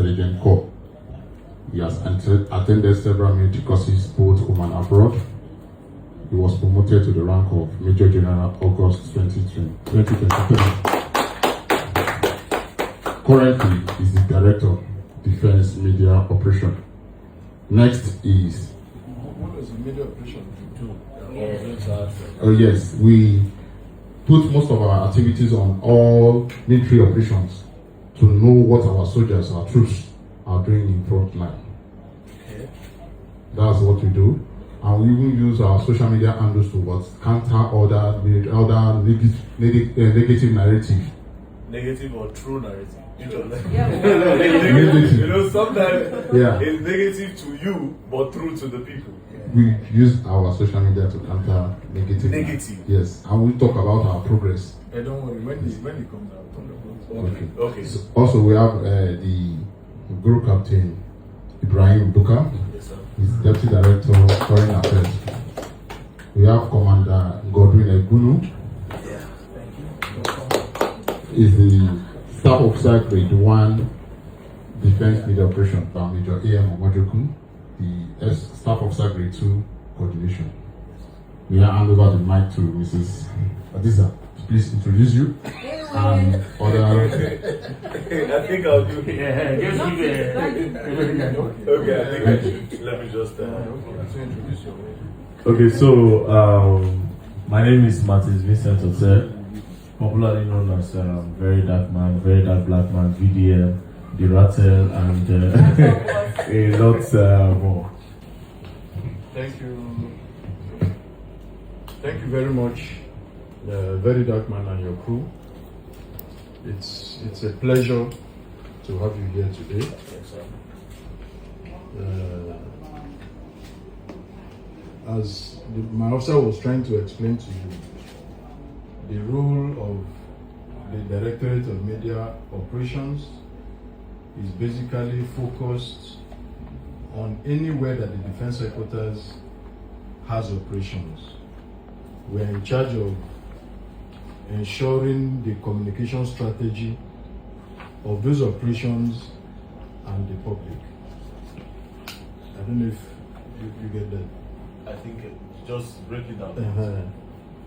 Intelligence Corps. He has attended several military courses both home and abroad. He was promoted to the rank of Major General August 2023. Currently, is the Director, Defense Media Operation. Next is... What does the media operation do? Oh yes, we put most of our activities on all military operations to know what our soldiers, our troops are doing in front line. Okay. That's what we do. And we even use our social media handles to counter other negative narrative. Negative or true narrative? Each of them. Negative. You know, sometimes it's negative to you, but true to the people. We use our social media to counter negative. Negative. Yes, and we talk about our progress. Hey, don't worry, when it comes out, talk about it. Okay. So also, we have the group captain Ibrahim Buka. Yes, sir. He's Deputy Director of Foreign Affairs. We have Commander Godwin Egunu. Yeah, thank you. Is the Staff Officer Grade 1 Defense Media Operation by Major A.M. Omojoku, the Staff Officer Grade 2 Coordination. We are hand over the mic to Mrs. Adisa. Please introduce you and other. I think I'll do it. Yeah, just give it. Okay, I think let me just. So introduce your way. Okay, so my name is Martins Vincent Otene, popularly known as Very Dark Man, Very Dark Black Man, VDM, The Rattle, and a lot more. Thank you. Thank you very much, Very Dark Man and your crew. It's a pleasure to have you here today. Yes, sir. As my officer was trying to explain to you, the role of the Directorate of Media Operations is basically focused on anywhere that the Defense Headquarters has operations. We are in charge of ensuring the communication strategy of those operations and the public. I don't know if you get that. I think just break it down.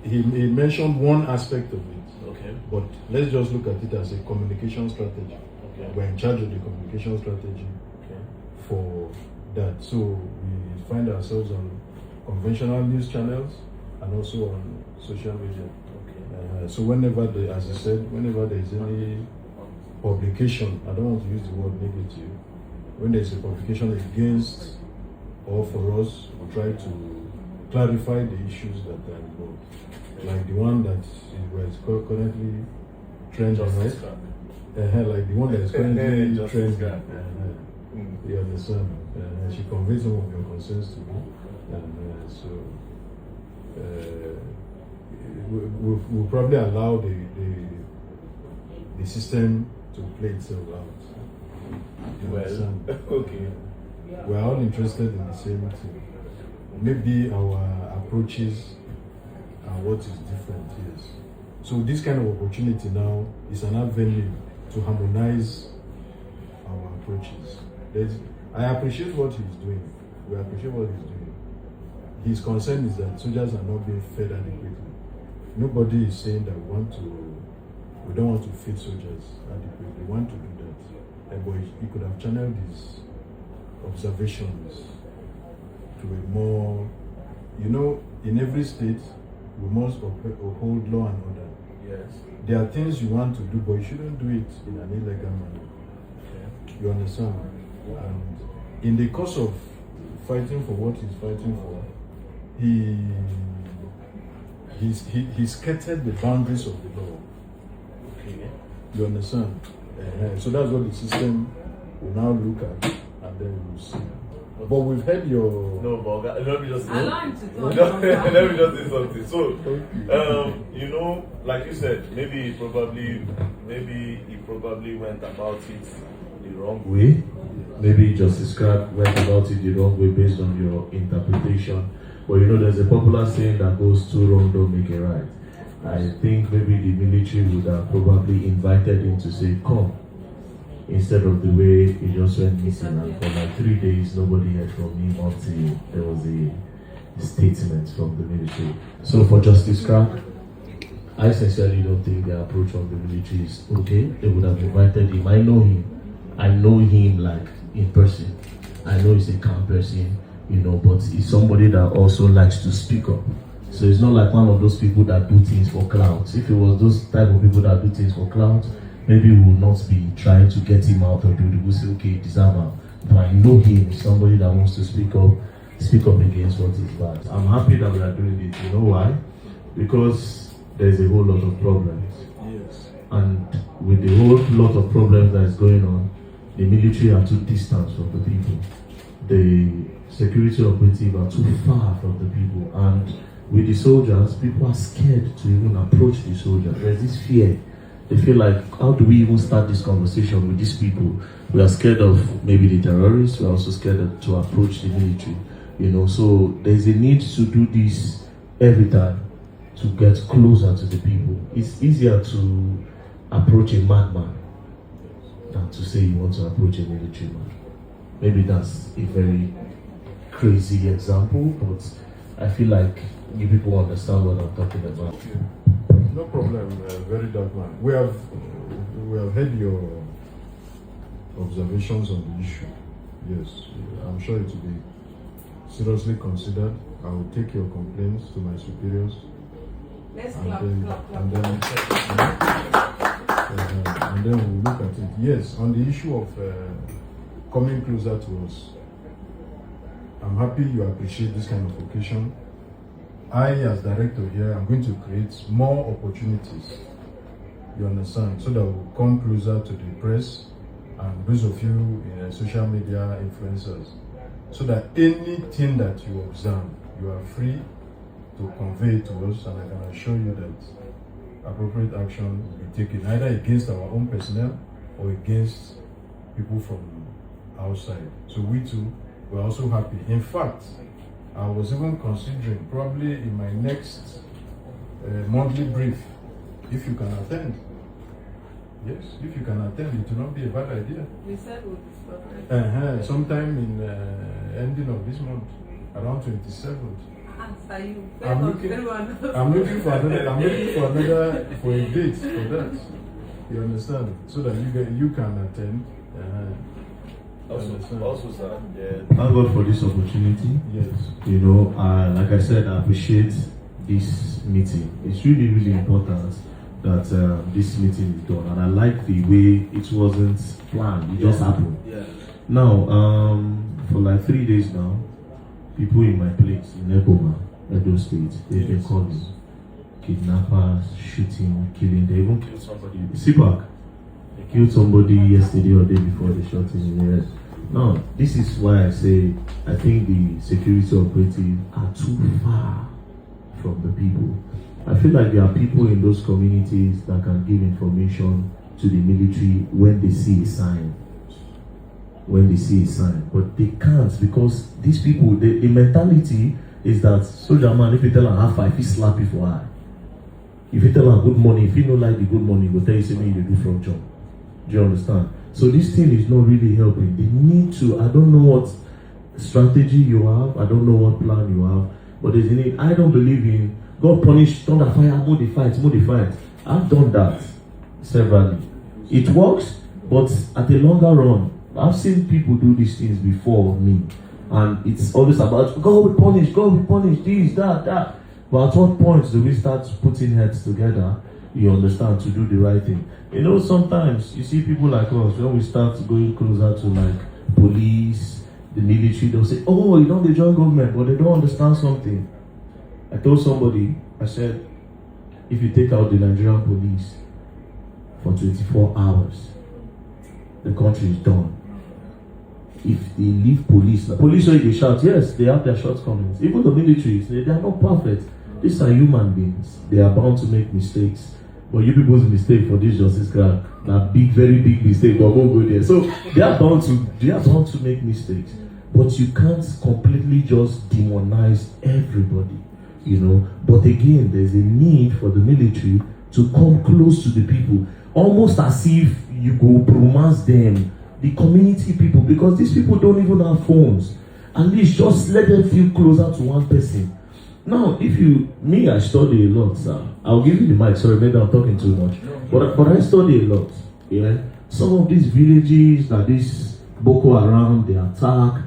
He mentioned one aspect of it. Okay. But let's just look at it as a communication strategy. Okay. We're in charge of the communication strategy for that. So we find ourselves on conventional news channels and also on social media. Okay. So whenever, as I said, whenever there is any publication, I don't want to use the word negative, when there is a publication against or for us, we try to clarify the issues that are involved. Like the one that is currently trending, right? Like the one that is currently trending. You understand? She conveyed some of your concerns to me. And so we'll probably allow the system to play itself out. You understand? Okay. We're all interested in the same thing. Maybe our approaches are what is different, yes. So this kind of opportunity now is an avenue to harmonize our approaches. I appreciate what he's doing. We appreciate what he's doing. His concern is that soldiers are not being fed adequately. Nobody is saying that we don't want to feed soldiers adequately. We want to do that. But he could have channeled his observations to a more, in every state, we must uphold law and order. Yes. There are things you want to do, but you shouldn't do it in an illegal manner. Okay. You understand? And in the course of fighting for what he's fighting for, he skirted the boundaries of the law. Okay. You understand? So that's what the system will now look at, and then we'll see. But we've heard your... No, but let me just... Allow him to talk. Let me just say something. So, like you said, maybe he probably went about it the wrong way. Maybe Justice Clark went about it the wrong way based on your interpretation. But there's a popular saying that goes too wrong don't make it right. I think maybe the military would have probably invited him to say, come, instead of the way he just went missing. And for like 3 days, nobody heard from him until there was a statement from the military. So for Justice Crack, I sincerely don't think the approach from the military is okay. They would have invited him. I know him. I know him like in person. I know he's a calm person, but he's somebody that also likes to speak up. So it's not like one of those people that do things for clout. If it was those type of people that do things for clout, maybe we will not be trying to get him out of the way. We'll say, okay, deserve him. But I know him is somebody that wants to speak up against what is bad. I'm happy that we are doing it. You know why? Because there's a whole lot of problems. Yes. And with the whole lot of problems that is going on, the military are too distant from the people. The security operative are too far from the people. And with the soldiers, people are scared to even approach the soldiers. There's this fear. They feel like, how do we even start this conversation with these people? We are scared of maybe the terrorists. We are also scared to approach the military. So there's a need to do this every time to get closer to the people. It's easier to approach a madman than to say you want to approach a military man. Maybe that's a very crazy example, but I feel like you people understand what I'm talking about. No problem, very dark man. We have heard your observations on the issue. Yes, I'm sure it will be seriously considered. I will take your complaints to my superiors. Let's And clap, then- clap, clap. And then we'll look at it. Yes, on the issue of coming closer to us, I'm happy you appreciate this kind of occasion. I, as director here, I'm going to create more opportunities, you understand, so that we'll come closer to the press and those of you in social media influencers, so that anything that you observe, you are free to convey it to us, and I can assure you that appropriate action will be taken either against our own personnel or against people from outside. So we too, we're also happy. In fact, I was even considering probably in my next monthly brief, if you can attend. Yes, if you can attend, it will not be a bad idea. We said we'll discuss it. Sometime in ending of this month, around 27th. Answer you. I'm looking for a date for that. You understand? So that you can attend. Also, sir, Thank God for this opportunity. Yes. Like I said, I appreciate this meeting. It's really, really important that this meeting is done, and I like the way it wasn't planned; it just happened. yeah. Now, for like 3 days now, people in my place in Ekpoma, Edo State, they've been calling kidnappers, shooting, killing. They even killed somebody. Sipak, they killed somebody yesterday or day before they shot him in the head. Now, this is why I say I think the security operatives are too far from the people. I feel like there are people in those communities that can give information to the military when they see a sign. But they can't, because these people, the mentality is that soldier man, if you tell him half five, he slap you for eye. If you tell him good money, if you don't like the good money, he will tell you something you do from job. Do you understand? So this thing is not really helping. They need to, I don't know what strategy you have, I don't know what plan you have, but there's a need. I don't believe in God punish, thunder fire, modify. I've done that severally. It works, but at a longer run, I've seen people do these things before me, and it's always about God will punish, this, that. But at what point do we start putting heads together, you understand, to do the right thing? Sometimes you see people like us, when we start going closer to like police, the military, they'll say, oh, they join government, but they don't understand something. I told somebody, I said, if you take out the Nigerian police for 24 hours, the country is done. If they leave police they shout, yes, they have their shortcomings. Even the militaries, they are not perfect. These are human beings. They are bound to make mistakes. But you people's mistake for this justice crack, that big, very big mistake, but won't go there. So they are bound to make mistakes. But you can't completely just demonize everybody, But again, there's a need for the military to come close to the people, almost as if you go romance them, the community people, because these people don't even have phones. At least just let them feel closer to one person. Now, I study a lot, sir. I'll give you the mic. Sorry, maybe I'm talking too much. But I study a lot. Yeah, some of these villages that this Boko Haram they attack,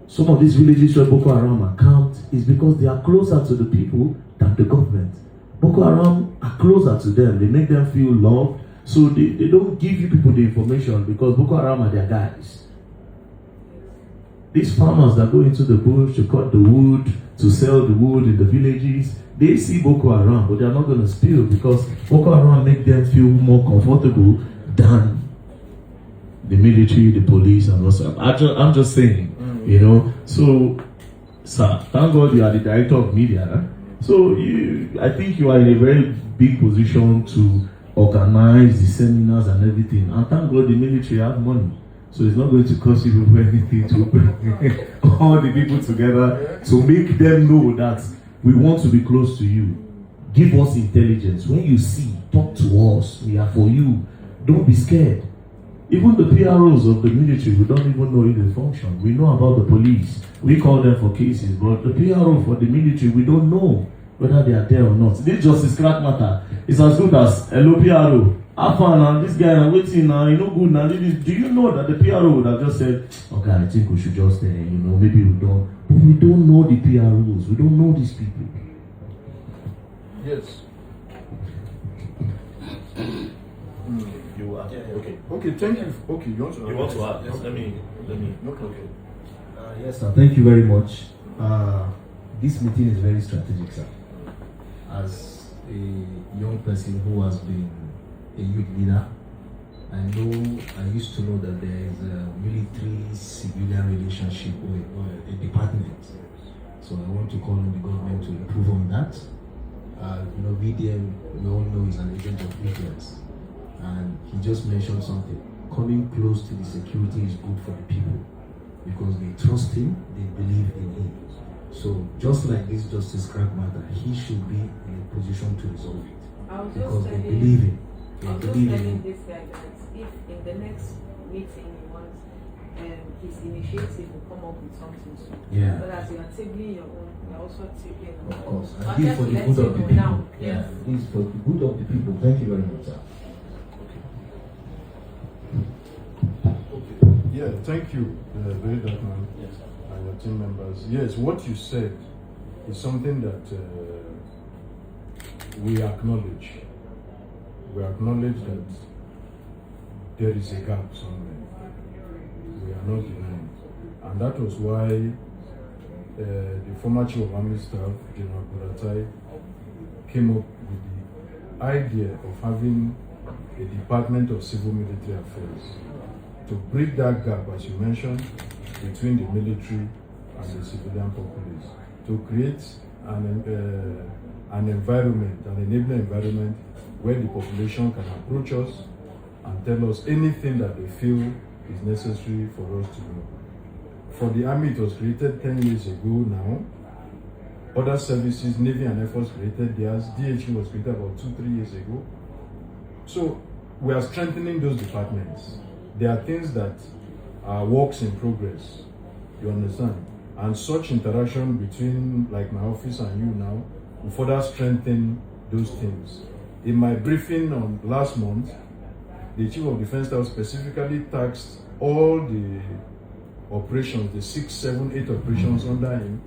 some of these villages where Boko Haram are camped is because they are closer to the people than the government. Boko Haram are closer to them. They make them feel loved. So they don't give you people the information because Boko Haram are their guys. These farmers that go into the bush to cut the wood, to sell the wood in the villages, they see Boko Haram, but they are not going to spill because Boko Haram make them feel more comfortable than the military, the police, and also. I'm just saying, you know. So, sir, thank God you are the director of media. Huh? So, I think you are in a very big position to organize the seminars and everything. And thank God the military have money. So it's not going to cost you anything to bring all the people together to make them know that we want to be close to you. Give us intelligence. When you see, talk to us. We are for you. Don't be scared. Even the PROs of the military, we don't even know if they function. We know about the police. We call them for cases. But the PRO for the military, we don't know whether they are there or not. This justice crack matter. It's as good as hello PRO. Now, this guy now waiting now, you know good now. Do you know that the PRO would have just said, okay, I think we should just, maybe we don't. But we don't know the PROs. We don't know these people. Yes. You are okay. Okay, thank you. Okay, you want to add? You want to add? Yes. Let me. Okay. Yes, sir. Thank you very much. This meeting is very strategic, sir. As a young person who has been a youth leader, I used to know that there is a military-civilian relationship or a department. So I want to call on the government to improve on that. VDM, we all know, is an agent of influence. And he just mentioned something. Coming close to the security is good for the people because they trust him, they believe in him. So just like this justice crack matter, he should be in a position to resolve it because they believe him. I was just telling this guy that if in the next meeting he wants his initiative will come up with something soon. Yeah. But as you are tabling your own, you are also tabling your Of own. course. I And this for the wanted good to of the let you know people. now. Yeah. Yes. This for the good of the people. Thank you very much, sir. Okay. Yeah, thank you, very dark man. Yes. And your team members. Yes, what you said is something that we acknowledge. We acknowledge that there is a gap somewhere. We are not denying. And that was why the former Chief of Army Staff, General Buratai, came up with the idea of having a Department of Civil Military Affairs to bridge that gap, as you mentioned, between the military and the civilian populace, to create an environment, an enabling environment where the population can approach us and tell us anything that they feel is necessary for us to know. For the Army, it was created 10 years ago now. Other services, Navy and Air Force created theirs. DHE was created about 2-3 years ago. So we are strengthening those departments. There are things that are works in progress. You understand? And such interaction between like my office and you now will further strengthen those things. In my briefing on last month, the Chief of Defense Staff specifically tasked all the operations, the 6, 7, 8 operations under him,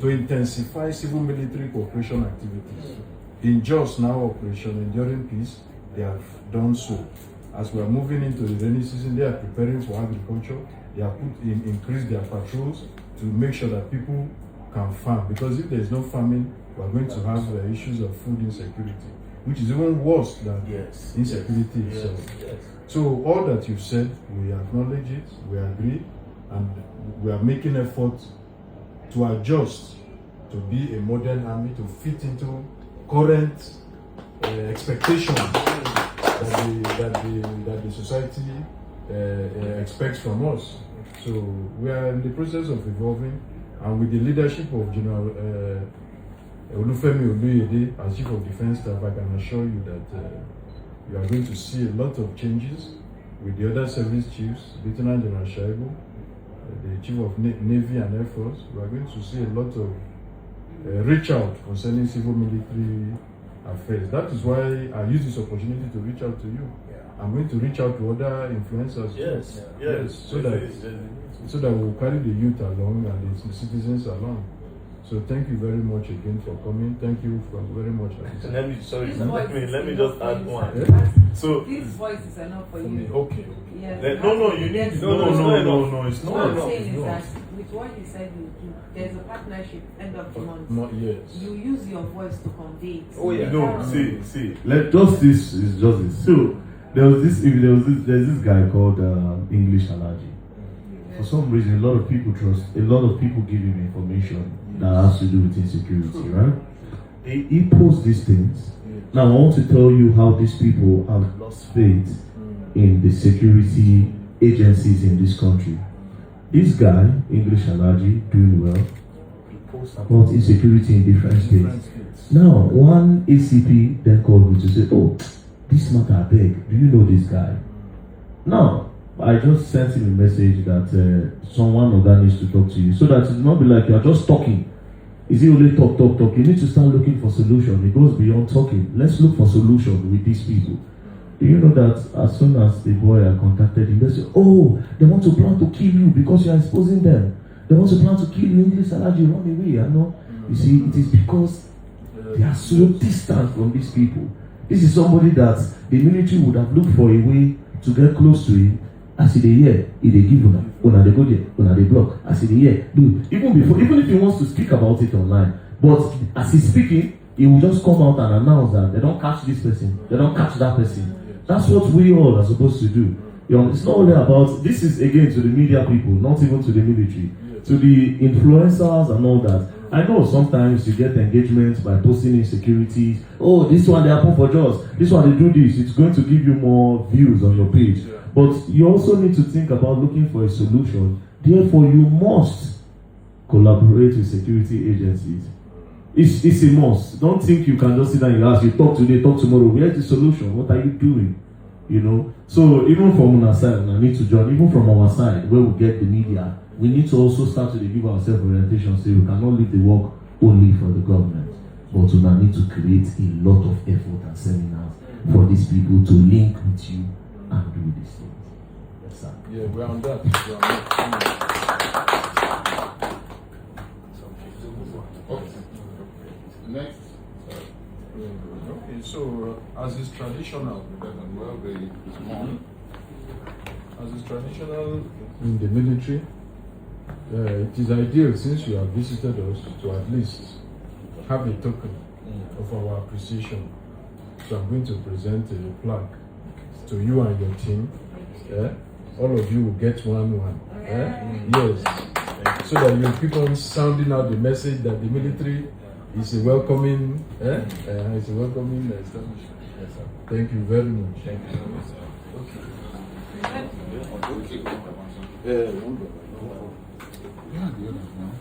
to intensify civil military cooperation activities. In just now operation Enduring Peace, they have done so. As we are moving into the rainy season, they are preparing for agriculture. They have increased their patrols to make sure that people can farm. Because if there is no farming, we are going to have issues of food insecurity, which is even worse than insecurity itself. Yes. So all that you've said, we acknowledge it, we agree, and we are making efforts to adjust to be a modern army, to fit into current expectations that the society expects from us. So we are in the process of evolving, and with the leadership of General Olufemi Oluyede as Chief of Defense Staff, I can assure you that You are going to see a lot of changes with the other service chiefs, Lieutenant General Shaibu, the Chief of Navy and Air Force. We are going to see a lot of reach out concerning civil military affairs. That is why I use this opportunity to reach out to you. I'm going to reach out to other influencers. Yes. So that we'll carry the youth along and the citizens along. So thank you very much again for coming. Thank you very much. Let me just add one. Yeah? So this voice is enough for For me, you. okay. Yes. no, you need Yes. no, it's What not I'm enough. saying is that with what you said you do, there's a partnership end of the month. Yes. You use your voice to convey it. Oh, yeah. No, see. Just this is just this. So there's this guy called English Allergy. For some reason, a lot of people give him information that has to do with insecurity, right? He posts these things. Now I want to tell you how these people have lost faith in the security agencies in this country. This guy, English Allergy, doing well, he posts about insecurity in different states. Now, one ACP then called me to say, "Oh, this matter, I beg, do you know this guy?" Now, I just sent him a message that someone of that needs to talk to you, so that it will not be like you are just talking. Is it only talk? You need to start looking for solution. It goes beyond talking. Let's look for solution with these people. Do you know that as soon as the boy I contacted him, they say, "Oh, they want to plan to kill you because you are exposing them. They want to plan to kill you. English Allergy, run away." I know. You see, it is because they are so distant from these people. This is somebody that the military would have looked for a way to get close to him. As he dey hear, he dey give una dey go there, una dey block. As he dey hear, do even if he wants to speak about it online, but as he's speaking, he will just come out and announce that they don't catch this person, they don't catch that person. That's what we all are supposed to do. You know, it's not only about, this is again to the media people, not even to the military, to the influencers and all that. I know sometimes you get engagements by posting insecurities. Oh, this one they happen for jobs. This one they do this. It's going to give you more views on your page. But you also need to think about looking for a solution. Therefore, you must collaborate with security agencies. It's a must. Don't think you can just sit down and ask, you talk today, talk tomorrow. Where's the solution? What are you doing? You know? So even from our side, I need to join, even from our side, where we get the media, we need to also start to give ourselves orientation, so we cannot leave the work only for the government. But we now need to create a lot of effort and seminars for these people to link with you and do these things. Yes, sir. Yeah, we're on that. Next. Okay, so as is traditional, in the military, it is ideal, since you have visited us, to at least have a token of our appreciation. So I'm going to present a plaque to you and your team. All of you will get one. Yes. So that you keep on sounding out the message that the military is a welcoming, it's a welcoming establishment. Yes, sir. Thank you very much. Thank you so much, sir. Yeah, the others now.